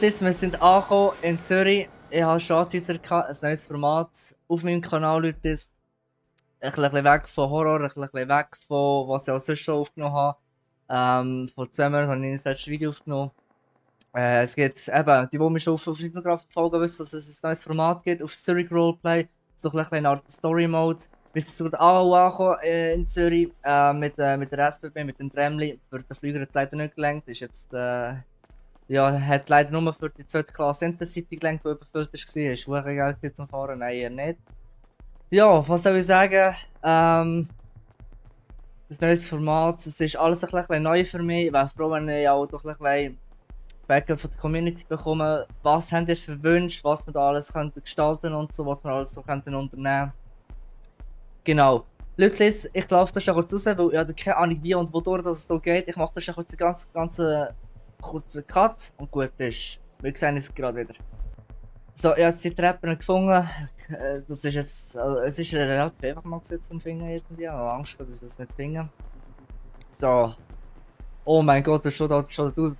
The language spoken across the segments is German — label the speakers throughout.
Speaker 1: Leute, wir sind angekommen in Zürich. Ich habe schon gehabt, ein neues Format auf meinem Kanal, Leute. Ein bisschen weg von Horror, ein bisschen weg von was ich auch sonst schon aufgenommen habe. Vor 2 Monaten habe ich das letzte Video aufgenommen. Es gibt eben, die mich schon auf Instagram verfolgen, wissen, dass es ein neues Format gibt auf Zurich Roleplay. So ein bisschen eine Art Story Mode. Wir sind sogar auch angekommen in Zürich mit der SBB, mit dem Tramli. Für den Flüger hat es leider nicht gelangt. Ist jetzt, ja, hat leider nur für die 2. Klasse Intercity gelangt, die überfüllt war. Ist wirklich Geld zum Fahren? Nein, eher nicht. Ja, was soll ich sagen? Ein neues Format. Es ist alles ein bisschen neu für mich. Ich wäre froh, wenn ich auch doch ein bisschen Backup von der Community bekomme. Was habt ihr für Wünsche, was wir da alles gestalten und so, was wir alles so unternehmen. Genau. Leute, ich laufe das schon kurz raus, weil ich habe keine Ahnung wie und wodurch das hier geht. Ich mache das schon kurz einen ganz kurzen Cut und gut ist. Wir sehen es gerade wieder. So, ich habe jetzt die Treppen gefunden. Das ist jetzt, es ist relativ einfach mal zum Finden irgendwie. Ich habe Angst, dass ich das nicht finde. So. Oh mein Gott, da ist schon der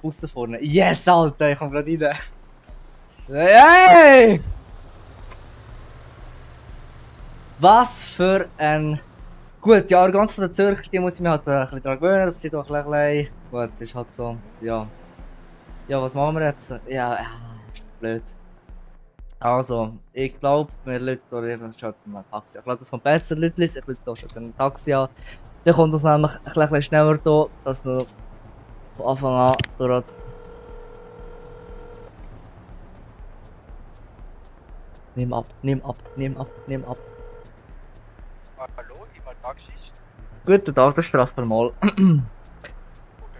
Speaker 1: Bus da vorne. Yes, Alter, ich komme gerade rein. Hey! Was für ein... Gut, die Arroganz von der Zürcher, die muss ich mir halt ein bisschen daran gewöhnen, dass sie doch ein bisschen... Gut, es ist halt so, ja. Ja, was machen wir jetzt? Ja, blöd. Also, ich glaube, wir Leute hier eben schon ein Taxi. Ich glaube, das kommt besser, Leute. Ich Leute hier schon ein Taxi an. Dann kommt das nämlich ein bisschen schneller hier, dass wir von Anfang an durch. Nimm ab.
Speaker 2: Hallo, jemand Taxis?
Speaker 1: Guten Tag, das straffen wir mal.
Speaker 2: Guten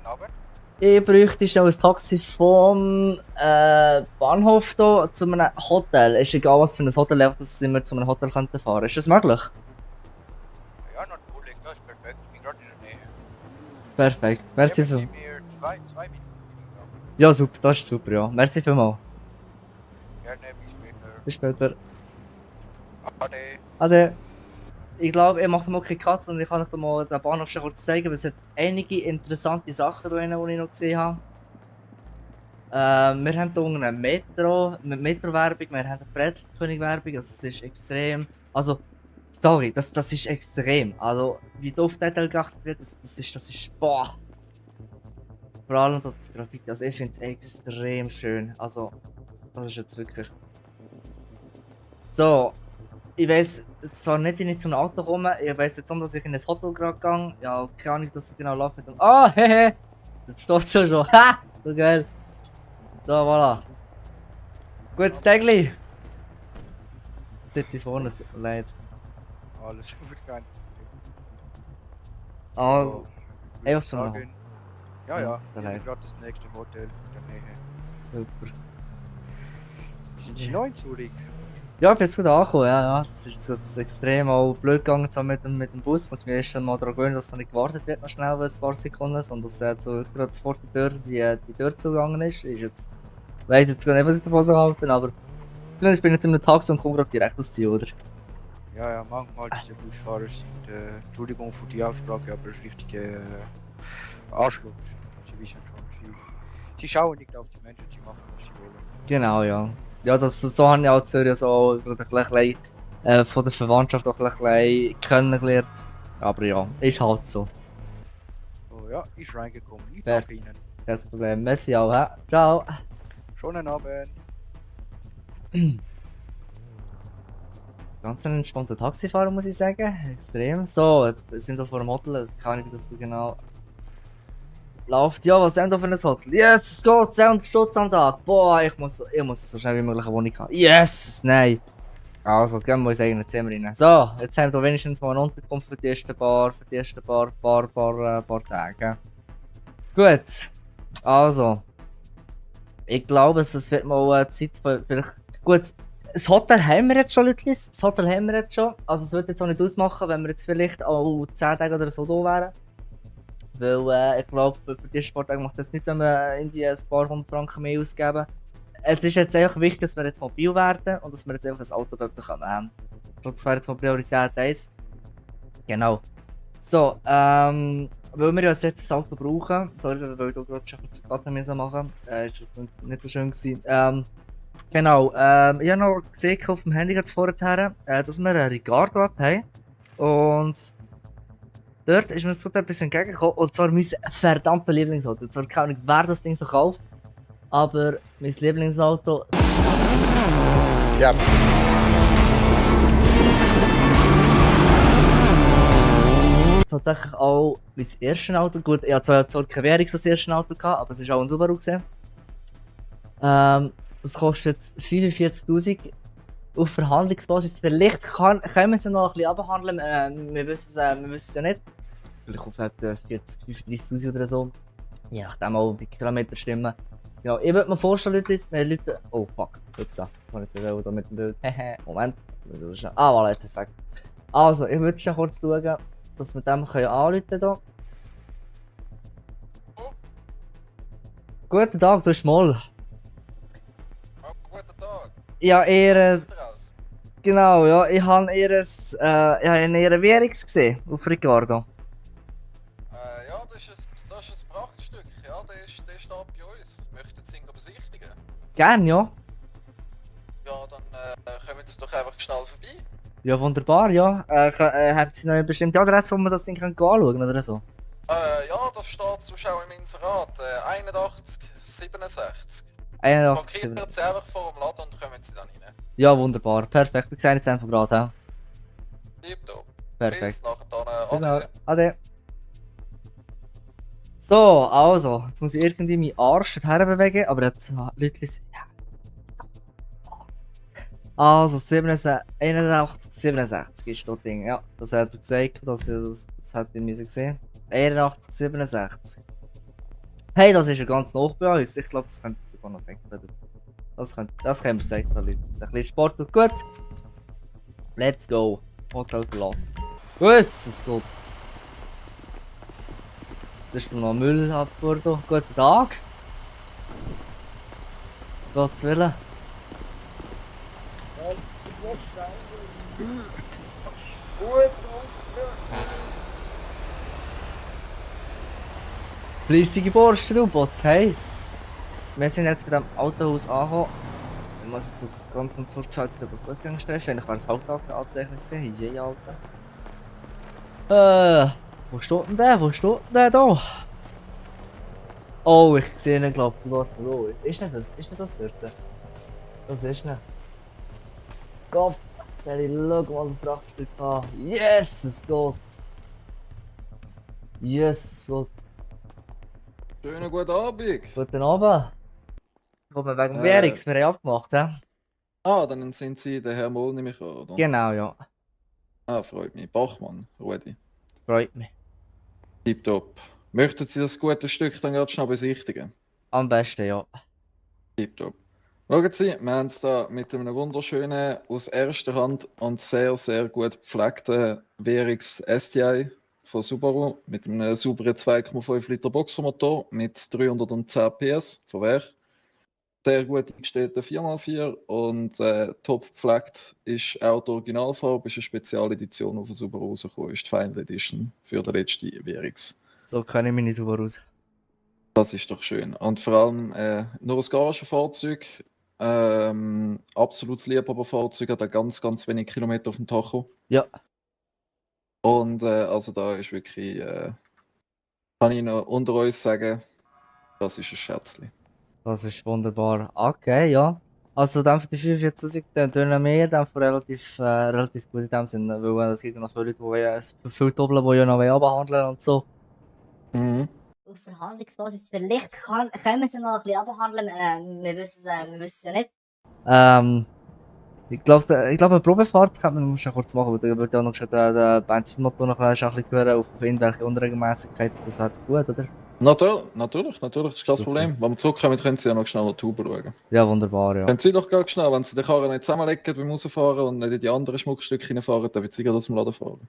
Speaker 2: Abend.
Speaker 1: Ich bräuchte schnell ein Taxi vom Bahnhof hier zu einem Hotel. Ist egal, was für ein Hotel, einfach, dass wir zu einem Hotel fahren könnten. Ist das möglich?
Speaker 2: Ja, natürlich, das ist perfekt. Ich bin gerade in der Nähe.
Speaker 1: Perfekt. Merci
Speaker 2: Geben Sie
Speaker 1: vielmals.
Speaker 2: mir zwei Minuten.
Speaker 1: Ja, super, das ist super, ja. Merci vielmals.
Speaker 2: Gerne, bis später.
Speaker 1: Bis später.
Speaker 2: Ade.
Speaker 1: Ade. Ich glaube, ich mache mal keine Katze und ich kann euch mal den Bahnhof schon kurz zeigen, weil es hat einige interessante Sachen drin, die ich noch gesehen habe. Wir haben hier eine Metro-Werbung, wir haben eine Brettkönig-Werbung, also es ist extrem, also, sorry, das ist extrem, also, wie da auf Detail geachtet wird, das ist, boah. Vor allem das Graffiti, also ich finde es extrem schön, also, das ist jetzt wirklich... So, ich weiss zwar nicht, wie ich zum Auto komme, ich weiss jetzt nur, dass ich in ein Hotel gerade gehe, ja, keine Ahnung, dass ich genau laufe mit dem... Ah, hehe, das steht ja schon, ha, so geil. So, voilà. Gutes Tägli. Sitze ich vorne, es tut mir leid.
Speaker 2: Alles gut, kein
Speaker 1: Also,
Speaker 2: Problem.
Speaker 1: einfach zum
Speaker 2: Sagen. Ja, ja,
Speaker 1: Ja,
Speaker 2: ich
Speaker 1: leid.
Speaker 2: bin gerade das nächste Hotel in der Nähe.
Speaker 1: Super.
Speaker 2: Sind Sie neu in Zürich?
Speaker 1: Ja, ich bin jetzt gerade angekommen, ja. Das ist jetzt extrem auch blöd gegangen so mit dem Bus. Ich muss mich erst mal daran gewöhnen, dass noch nicht gewartet wird, noch schnell ein paar Sekunden, sondern dass jetzt so gerade vor der Tür die Tür zugegangen ist. Ist jetzt... Weiss jetzt gar nicht, was ich davon so halte, aber... Zumindest bin ich jetzt in einem Taxi und komme gerade direkt ans Ziel, oder?
Speaker 2: Ja, ja, manchmal diese Busfahrer sind, Entschuldigung für die Aussprache, aber richtige Arschloch. Sie wissen schon, sie schauen nicht auf die Menschen, sie machen, was sie wollen.
Speaker 1: Genau, ja. Ja, so habe ich auch Zürich so gerade ein bisschen von der Verwandtschaft auch ein bisschen kennengelernt. Aber ja, ist halt so.
Speaker 2: Oh ja, ist reingekommen. Ich
Speaker 1: Wer-
Speaker 2: danke Ihnen.
Speaker 1: Kein Problem. Merci auch, hä? Ciao.
Speaker 2: Schönen Abend.
Speaker 1: Ganz ein entspannter Taxifahrer, muss ich sagen. Extrem. So, jetzt sind wir vor dem Hotel. Keine Ahnung, wie das genau läuft. Ja, was haben wir für ein Hotel? Jetzt geht 200 Stutz am Tag. Boah, ich muss so schnell wie möglich eine Wohnung haben. Yes! Nein! Also, gehen wir uns eigentlich Zimmer rein. So, jetzt haben wir wenigstens mal eine Unterkunft für die ersten paar Tage. Gut. Also. Ich glaube, es wird mal Zeit für vielleicht... Gut, das Hotel haben wir jetzt schon, Leute. Das Hotel haben wir jetzt schon. Also es würde jetzt auch nicht ausmachen, wenn wir jetzt vielleicht auch 10 Tage oder so da wären. Weil ich glaube, für die Sporttage macht es nicht, wenn wir in die ein paar 100 Franken mehr ausgeben. Es ist jetzt einfach wichtig, dass wir jetzt mobil werden und dass wir jetzt einfach ein Auto bekommen. Das wäre jetzt mal Priorität 1. Genau. So, weil wir ja jetzt ein Auto brauchen, sorry, weil du gerade schon kurz Karten müssen machen, ist das nicht so schön gewesen. Genau, ich habe noch gesehen auf dem Handy gerade vorher, dass wir einen Ricardo haben. Und dort ist mir so etwas entgegengekommen, und zwar mein verdammtes Lieblingsauto. Zwar keine Ahnung, wer das Ding verkauft, aber mein Lieblingsauto.
Speaker 3: Ja.
Speaker 1: Tatsächlich auch mein erstes Auto. Gut, ich hatte zwar kein Währungs als erstes Auto gehabt, aber es war auch ein Subaru gewesen. Das kostet 45.000 auf Verhandlungsbasis. Vielleicht können wir es noch ein bisschen abhandeln. Wir wissen es ja nicht. Vielleicht auf etwa 35.000 oder so. Je nachdem auch, wie Kilometer stimmen. Ja, ich würde mir vorstellen, Leute. Oh fuck, ups, ich kann jetzt hier mit dem Bild. Moment. Ah, voilà, jetzt ist es weg. Also, ich würde schon kurz schauen, dass wir dem anrufen können. Guten Tag, du Schmoll.
Speaker 4: Oh, guten Tag.
Speaker 1: Ja, ihr.
Speaker 4: Strauss.
Speaker 1: Genau, ja, ich habe ihres. Ich habe ihre Währungs gesehen auf Ricardo.
Speaker 4: Ja, das ist ein Prachtstück. Ja, der steht bei uns. Möchten Sie ihn besichtigen?
Speaker 1: Gern, ja.
Speaker 4: Ja, dann kommen Sie doch einfach schnell vorbei.
Speaker 1: Ja, wunderbar, ja. Haben Sie noch eine bestimmte Adresse, wo man das Ding anschauen kann oder so?
Speaker 4: Ja, das steht sonst auch im Inserat. 8167.
Speaker 1: 81.
Speaker 4: Parkieren Sie einfach vor dem Laden und kommen Sie dann rein.
Speaker 1: Ja, wunderbar. Perfekt. Wir sehen jetzt einfach gerade. Ja.
Speaker 4: Tipptopp.
Speaker 1: Perfekt.
Speaker 4: Bis nachher.
Speaker 1: Bis dann. Ade. So, also. Jetzt muss ich irgendwie meinen Arsch dorthin bewegen, aber jetzt Leute. Ja. Also 81, 67 ist das Ding. Ja, das hat er gesagt, das hat er müssen sehen. 81, 67. Hey, das ist ja ganz nah bei uns. Ich glaube, das könnte sogar noch sagen. Das können wir sagen, Leute. Das ist ein bisschen Sport und gut. Let's go. Hotel verlassen. Was? Es geht. Das ist noch Müll abgeworfen. Guten Tag. Gottes Willen. Fleissige Burschen, du Bots, hey! Wir sind jetzt bei dem Autohaus angekommen. Ich muss jetzt so ganz sorgfältig über Fußgängerstreifen. Eigentlich wäre es Haupttag anzeichnet gewesen. Je, Alter. Wo steht denn der? Wo steht denn der da? Oh, ich sehe ihn, glaube ich. Warte, wo? Ist nicht das dort? Das ist nicht. Gott, schau mal das Prachtstück an. Yes, es geht. Yes, es geht.
Speaker 5: Schönen guten Abend.
Speaker 1: Guten Abend. Ich komme wegen dem Währungs, wir haben abgemacht, hä?
Speaker 5: Ah, dann sind Sie der Herr Moll, nehme ich an, oder?
Speaker 1: Genau, ja.
Speaker 5: Ah, freut mich. Bachmann, Rudi.
Speaker 1: Freut mich.
Speaker 5: Tipptopp. Möchten Sie das gute Stück dann gerade schnell besichtigen?
Speaker 1: Am besten, ja.
Speaker 5: Tipptopp. Schauen Sie, wir haben es da mit einem wunderschönen, aus erster Hand und sehr, sehr gut gepflegten Währungs STI von Subaru mit einem sauberen 2,5 Liter Boxermotor mit 310 PS von Werk. Sehr gut eingestellter 4x4 und top gepflegt ist auch die Originalfarbe, ist eine Spezialedition, die von Subaru rausgekommen ist, die Final Edition für den letzten Währungs.
Speaker 1: So kann ich meine Subaru raus.
Speaker 5: Das ist doch schön. Und vor allem nur ein Garagenfahrzeug, absolutes Liebhaberfahrzeug, hat auch ganz, ganz wenig Kilometer auf dem Tacho.
Speaker 1: Ja.
Speaker 5: Und also da ist wirklich, kann ich noch unter uns sagen, das ist ein Schätzchen.
Speaker 1: Das ist wunderbar. Okay, ja. Also dann für die 45.000 dann mehr, dann für relativ gut in dem Sinne, weil es gibt ja noch viele Leute, die viel doppeln, die ja noch abhandeln und so.
Speaker 5: Mhm.
Speaker 6: Auf Verhandlungsbasis. Vielleicht können wir sie noch ein bisschen abhandeln. Wir wissen es ja nicht.
Speaker 1: Ich glaube, eine Probefahrt kann man schon kurz machen, weil da wird ja noch schon der Benzinmotor noch ein bisschen hören auf irgendwelche Unregelmäßigkeiten. Das wäre gut, oder?
Speaker 5: Natürlich, das ist kein Problem. Wenn wir zurückkommen, können Sie ja noch schnell die Tube schauen.
Speaker 1: Ja, wunderbar, ja.
Speaker 5: Können Sie doch ganz schnell, wenn Sie den Karren nicht zusammenlegen beim Rausfahren und nicht in die anderen Schmuckstücke reinfahren, dann wird Sie gerade aus dem Laden fahren.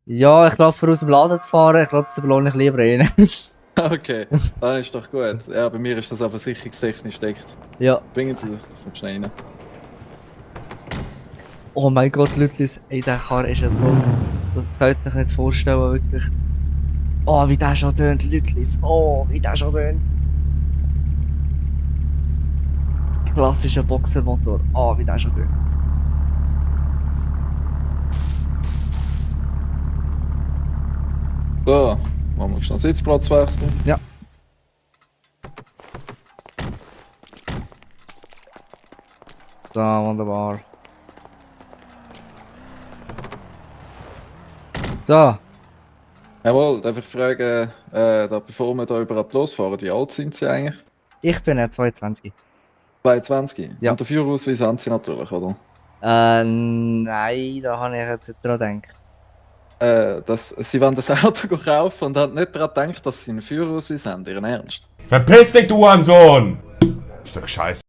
Speaker 1: Ja, ich glaube, für aus dem Laden zu fahren, ich glaube, das überlohne ich lieber ihnen.
Speaker 5: Okay, dann ist doch gut. Ja, bei mir ist das auch versicherungstechnisch deckt.
Speaker 1: Ja.
Speaker 5: Bringen Sie sich doch schnell rein.
Speaker 1: Oh mein Gott, Leute, ey, der Karren ist ja so. Das könnt ihr euch nicht vorstellen, wirklich.
Speaker 5: Ja, das ist doch gut. Ja, bei mir ist das auch versicherungstechnisch deckt. Bringen Sie sich doch schnell rein.
Speaker 1: Oh mein Gott, Leute, ey, der Karren ist ja so. Das könnt ihr euch nicht vorstellen, wirklich. Ey, Oh, wie der schon tönt, Lütlis. Oh, wie der schon tönt. Klassischer Boxermotor. Oh, wie der schon tönt.
Speaker 5: So, machen wir schnell Sitzplatz wechseln.
Speaker 1: Ja. So, wunderbar. So,
Speaker 5: Jawohl, darf ich fragen, bevor wir da überhaupt losfahren, wie alt sind Sie eigentlich?
Speaker 1: ich bin 22.
Speaker 5: 22?
Speaker 1: Ja.
Speaker 5: Und der Führerausweis haben Sie natürlich, oder?
Speaker 1: Nein, da habe ich jetzt nicht dran gedacht.
Speaker 5: Sie wollen das Auto kaufen und haben nicht daran gedacht, dass Sie einen Führerausweis haben, Ihren Ernst?
Speaker 7: Verpiss dich, du Hurensohn! Ist doch scheiße.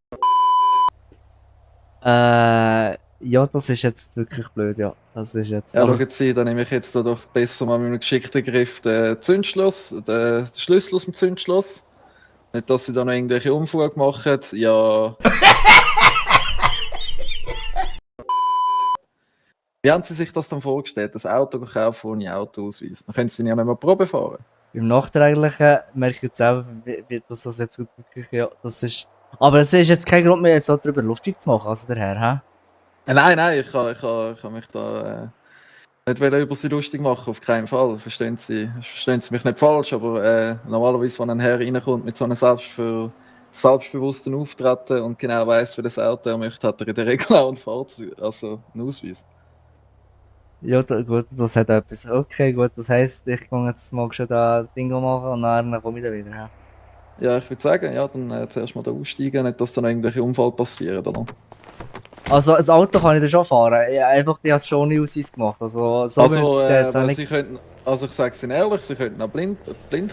Speaker 1: Ja, das ist jetzt wirklich blöd, ja. Das ist jetzt.
Speaker 5: Ja,
Speaker 1: aber-
Speaker 5: schauen Sie, dann nehme ich jetzt da doch besser mal mit einem geschickten Griff den Zündschloss, den Schlüssel aus dem Zündschloss. Nicht, dass Sie da noch irgendwelche Unfug machen. Ja. Wie haben Sie sich das dann vorgestellt? Das Auto kaufen ohne Autoausweis? Dann können Sie ja nicht mehr Probe fahren.
Speaker 1: Beim Nachträglichen merke ich jetzt selber, wie das jetzt wirklich, ja, das ist. Aber es ist jetzt kein Grund mehr, jetzt darüber lustig zu machen, also der Herr, hä?
Speaker 5: Nein, ich kann mich da nicht über Sie lustig machen, auf keinen Fall. Verstehen Sie mich nicht falsch, aber normalerweise, wenn ein Herr reinkommt mit so einem selbstbewussten Auftreten und genau weiss, wie das Auto er möchte, hat er in der Regel auch ein Fahrzeug, also einen Ausweis.
Speaker 1: Ja, gut, das hat etwas. Okay, gut, das heisst, ich kann jetzt mal schon da Dingo machen und dann komme ich da wieder, hä?
Speaker 5: Ja, ich würde sagen, ja, dann zuerst mal da aussteigen, nicht, dass dann irgendwelche Unfall passieren, oder?
Speaker 1: Also, das Auto kann ich dann schon fahren. Ich habe es schon ohne Ausweis gemacht. Also, so
Speaker 5: Also,
Speaker 1: würde ich jetzt auch
Speaker 5: weil
Speaker 1: nicht.
Speaker 5: Sie könnten, also ich sage es Ihnen ehrlich, Sie könnten auch blind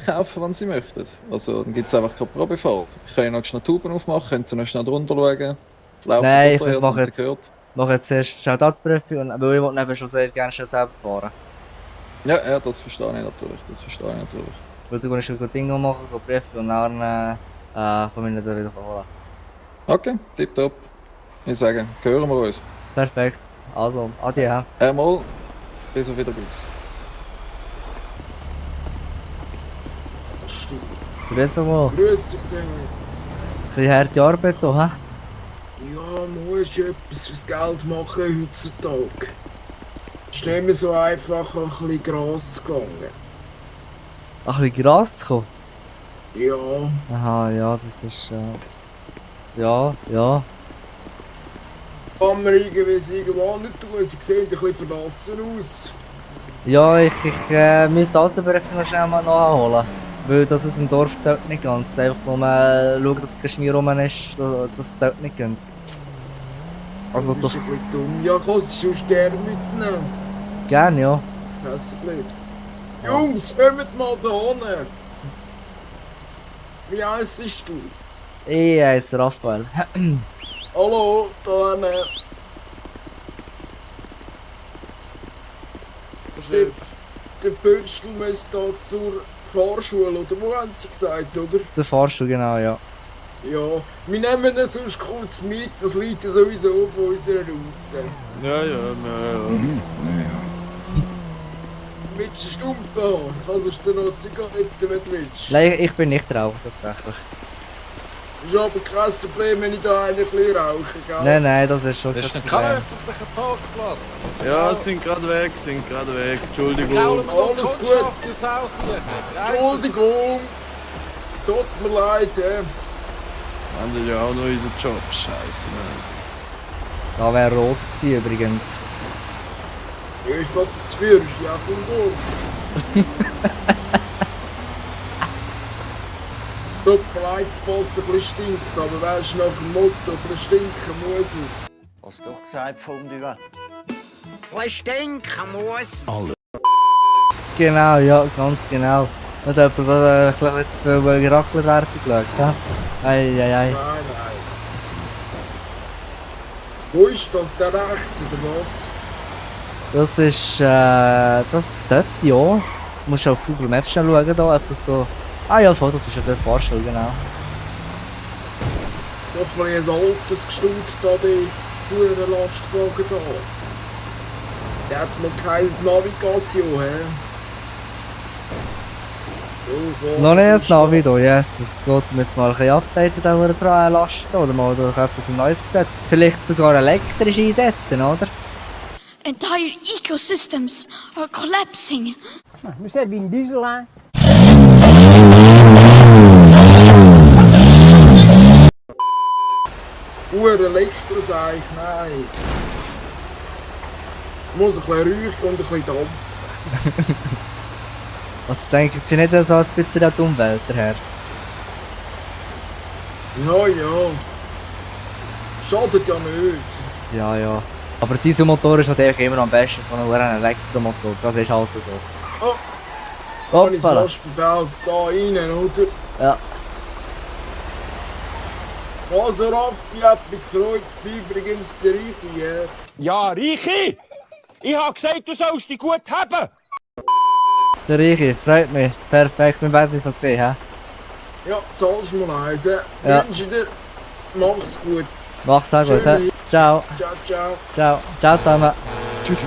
Speaker 5: kaufen, wenn Sie möchten. Also dann gibt es einfach keine Probefahrt. Ich kann Ihnen noch schnell die Tauben aufmachen, können Sie noch schnell drunter schauen. Laufen
Speaker 1: Nein,
Speaker 5: runter,
Speaker 1: ich mache
Speaker 5: haben Sie
Speaker 1: jetzt-
Speaker 5: gehört.
Speaker 1: Mache jetzt erst schnell die Prüfung, weil ich will eben schon sehr gerne schnell selber fahren.
Speaker 5: Ja, das verstehe ich natürlich.
Speaker 1: Weil du kannst schon Dingo machen, prüfen und dann komme ich ihn dann wieder holen.
Speaker 5: Okay, tipptopp. Ich sage, hören wir uns.
Speaker 1: Perfekt. Also, adieu.
Speaker 5: Einmal, bis auf Wiederglücks.
Speaker 1: Grüß dich mal.
Speaker 8: Grüß dich, Digga.
Speaker 1: Ein bisschen harte Arbeit hier, hä?
Speaker 8: Ja, musst du etwas fürs Geld machen heutzutage. Es ist nicht mehr so einfach, ein bisschen Gras zu gehen.
Speaker 1: Ach, ein bisschen Gras zu kommen?
Speaker 8: Ja,
Speaker 1: Aha, ja, das ist. Ja.
Speaker 8: kann man irgendwie irgendwo nicht tun. Sie sehen ein bisschen verlassen aus.
Speaker 1: Ja, ich müsste die Autoprüfung noch schnell mal nachholen. Weil das aus dem Dorf zählt nicht ganz. Einfach nur schauen, dass kein Schmier rum ist, das zählt nicht ganz. Also
Speaker 8: Das
Speaker 1: doch,
Speaker 8: ist ein bisschen dumm. Ja, kannst du sonst gerne mitnehmen.
Speaker 1: gerne, ja.
Speaker 8: Hässlich. Jungs, kommt mal da hin. Wie heisst du?
Speaker 1: Ich heiße Raphael.
Speaker 8: Hallo, da hinten. Der Bürstel muss da zur Fahrschule, oder wo haben sie gesagt, oder?
Speaker 1: Zur Fahrschule, genau, ja.
Speaker 8: Ja, wir nehmen ihn sonst kurz mit, das liegt ja sowieso auf unserer Route.
Speaker 7: Ja.
Speaker 8: Willst du Stumpen haben? Kannst du dir noch Zigaretten, wenn du willst?
Speaker 1: Nein, ich bin nicht Raucher tatsächlich.
Speaker 8: Ist aber kein Problem, wenn ich da einen ein bisschen rauche, gell?
Speaker 1: Nein, das ist schon
Speaker 4: Das
Speaker 1: kein
Speaker 4: ist kein
Speaker 1: Problem.
Speaker 4: öffentlicher Parkplatz.
Speaker 7: Ja, sind gerade weg. Entschuldigung.
Speaker 4: Kraulen wir noch
Speaker 8: Alles
Speaker 4: Kundschaft
Speaker 8: gut.
Speaker 4: ins Haus hier.
Speaker 8: Entschuldigung! Tut mir leid,
Speaker 7: Haben wir ja auch noch unseren Job. Scheiße, Mann.
Speaker 1: Da wäre rot gewesen übrigens.
Speaker 8: Ich glaube, die Tür ist ja vom Dorf. Es tut mir leid, falls es ein bisschen stinkt, aber weisst du, nach dem Motto, ein bisschen stinken muss es.
Speaker 9: Hast du doch gesagt, Fondue. Ein stinken muss.
Speaker 1: Genau, ja, ganz genau. Nicht jemand, der ein bisschen zu viel Geracklerwerte geschaut hat. Eieiei.
Speaker 8: Nein. Wo ist das, der rechts, oder was?
Speaker 1: Das ist, das sollte ja. Du musst auf Google Maps schnell schauen, da, ob das da. Ah ja, voll, das ist ja der Fahrschule, genau.
Speaker 8: Doch mal ein altes gestimmt, da die pure Lastwagen da. Der hat noch keine Navigation, hä?
Speaker 1: Noch nicht ein Navi da, Jesus Gott, müssen wir mal ein bisschen updaten, da wir dran lasten oder mal durch etwas Neues setzen. Vielleicht sogar elektrisch einsetzen, oder?
Speaker 10: Entire ecosystems are collapsing.
Speaker 9: Wir sind wie ein Diesel.
Speaker 8: Elektro sag ich, nein. Muss ein bisschen räuchern und ein bisschen Dampf.
Speaker 1: Was denken Sie nicht so ein bisschen an die Umwelt daher?
Speaker 8: Ja, ja. Schadet ja nicht.
Speaker 1: Ja, ja. Aber Dieselmotor ist halt einfach immer am besten, so ein Elektromotor, das ist halt so.
Speaker 8: Oh, wenn ich das
Speaker 1: Hoppala.
Speaker 8: Lastenfeld da rein, oder?
Speaker 1: Ja.
Speaker 8: Also Raffi hat mich gefreut, ich bin übrigens der Reiche.
Speaker 9: Ja, Reiche! Ich hab gesagt, du sollst dich gut haben!
Speaker 1: Der Reiche, freut mich. Perfekt, wir werden es noch sehen, hä?
Speaker 8: Ja, zahlst mal eins.
Speaker 1: Ja.
Speaker 8: Wünsche dir, mach's gut.
Speaker 1: Mach's auch gut, hä? Ciao.
Speaker 8: Ciao, ciao.
Speaker 1: Ciao. Ciao zusammen.
Speaker 7: Tschüss.